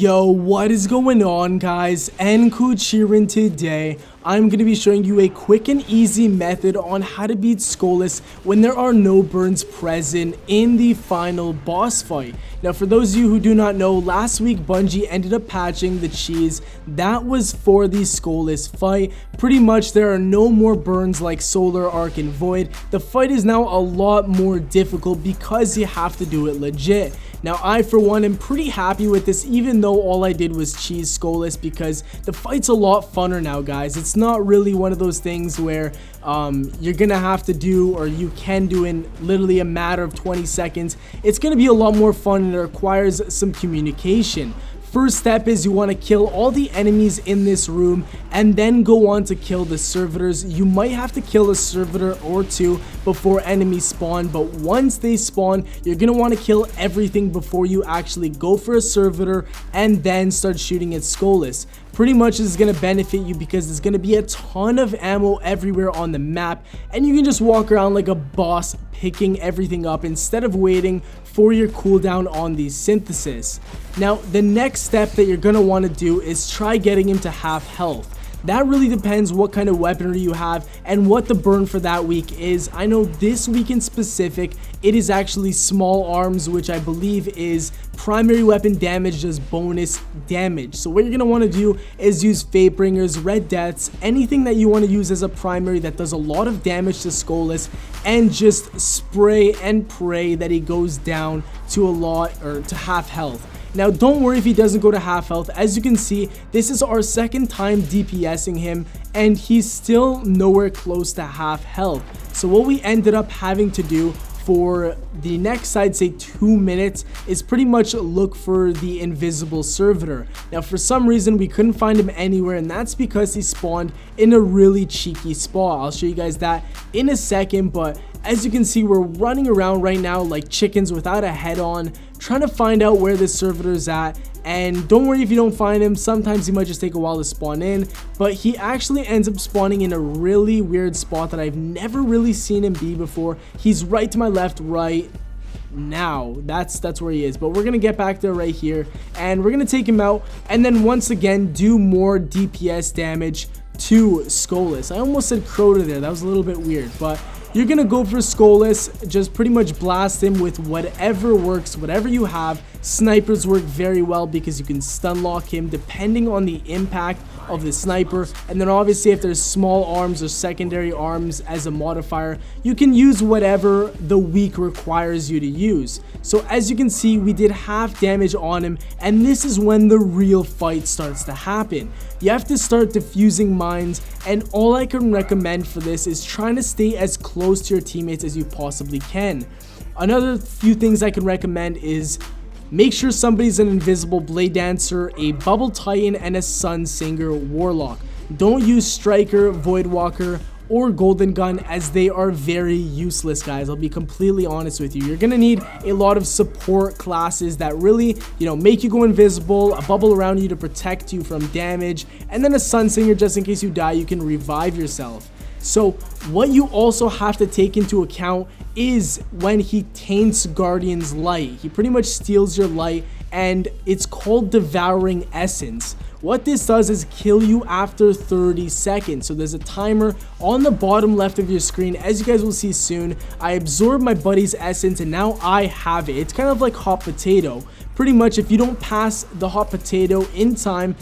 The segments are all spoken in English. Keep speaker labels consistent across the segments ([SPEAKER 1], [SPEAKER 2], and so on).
[SPEAKER 1] Yo, what is going on, guys? nKuch here, and today I'm going to be showing you a quick and easy method on how to beat Skolas when there are no burns present in the final boss fight. Now, for those of you who do not know, last week Bungie ended up patching the cheese that was for the Skolas fight. Pretty much there are no more burns like Solar, Arc, and Void. The fight is now a lot more difficult because you have to do it legit. Now, I for one am pretty happy with this, even though all I did was cheese Skolas, because the fight's a lot funner now, guys. It's not really one of those things where you're gonna have to do, or you can do in literally a matter of 20 seconds. It's gonna be a lot more fun, and it requires some communication. First step is you want to kill all the enemies in this room and then go on to kill the servitors. You might have to kill a servitor or two before enemies spawn, but once they spawn, you're going to want to kill everything before you actually go for a servitor and then start shooting at Skolas. Pretty much this is going to benefit you because there's going to be a ton of ammo everywhere on the map, and you can just walk around like a boss picking everything up instead of waiting for your cooldown on the synthesis. Now, the next step that you're going to want to do is try getting him to half health. That really depends what kind of weaponry you have and what the burn for that week is. I know this week in specific, it is actually small arms, which I believe is primary weapon damage does bonus damage. So what you're going to want to do is use Fatebringers, Red Deaths, anything that you want to use as a primary that does a lot of damage to Skolas, and just spray and pray that he goes down to a lot, or to half health. Now, don't worry if he doesn't go to half health. As you can see, this is our second time DPSing him, and he's still nowhere close to half health. So what we ended up having to do for the next, I'd say 2 minutes, is pretty much look for the invisible servitor. Now, for some reason, we couldn't find him anywhere, and that's because he spawned in a really cheeky spot. I'll show you guys that in a second, but as you can see, we're running around right now like chickens without a head on, trying to find out where this servitor is at. And don't worry if you don't find him. Sometimes he might just take a while to spawn in, but he actually ends up spawning in a really weird spot that I've never really seen him be before. He's right to my left right now. That's where he is, but we're gonna get back there right here, and we're gonna take him out, and then once again do more DPS damage to Skolas. I almost said Crota there. That was a little bit weird, but you're gonna go for Skolas, just pretty much blast him with whatever works, whatever you have. Snipers work very well because you can stun lock him depending on the impact of the sniper. And then obviously if there's small arms or secondary arms as a modifier, you can use whatever the week requires you to use. So as you can see, we did half damage on him, and this is when the real fight starts to happen. You have to start diffusing mines, and all I can recommend for this is trying to stay as close to your teammates as you possibly can. Another few things I can recommend is make sure somebody's an invisible blade dancer, a bubble titan, and a sun singer warlock. Don't use striker, void walker, or golden gun, as they are very useless, guys. I'll be completely honest with you. You're gonna need a lot of support classes that really, make you go invisible, a bubble around you to protect you from damage, and then a sun singer just in case you die, you can revive yourself. So what you also have to take into account is when he taints Guardian's light. He pretty much steals your light, and it's called Devouring Essence. What this does is kill you after 30 seconds. So there's a timer on the bottom left of your screen. As you guys will see soon, I absorbed my buddy's essence, and now I have it. It's kind of like hot potato. Pretty much if you don't pass the hot potato in time,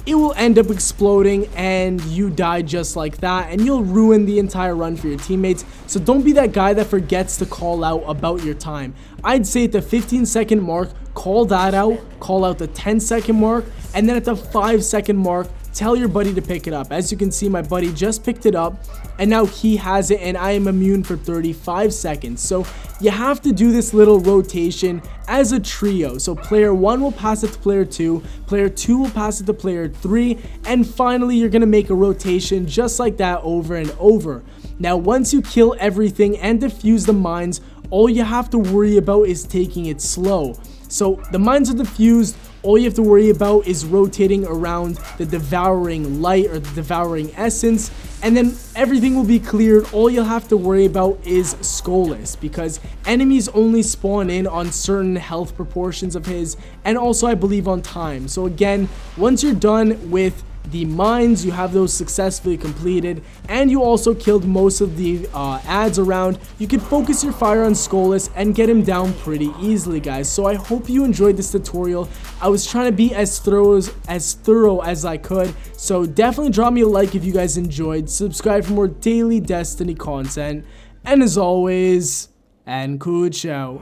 [SPEAKER 1] it will end up exploding and you die just like that, and you'll ruin the entire run for your teammates. So don't be that guy that forgets to call out about your time. I'd say at the 15-second mark, call that out, call out the 10-second mark, and then at the 5-second mark, tell your buddy to pick it up. As you can see, my buddy just picked it up, and now he has it, and I am immune for 35 seconds. So you have to do this little rotation as a trio. So player 1 will pass it to player 2 will pass it to player 3, and finally you're going to make a rotation just like that over and over. Now, once you kill everything and defuse the mines, all you have to worry about is taking it slow. So the mines are diffused. all you have to worry about is rotating around the Devouring Light or the Devouring Essence, and then everything will be cleared. All you'll have to worry about is Skolas, because enemies only spawn in on certain health proportions of his, and also I believe on time. So again, once you're done with the mines, you have those successfully completed, and you also killed most of the ads around, you can focus your fire on Skolas and get him down pretty easily, guys. So I hope you enjoyed this tutorial. I was trying to be as thorough as I could, so definitely drop me a like if you guys enjoyed, subscribe for more daily Destiny content, and as always, nKuch out.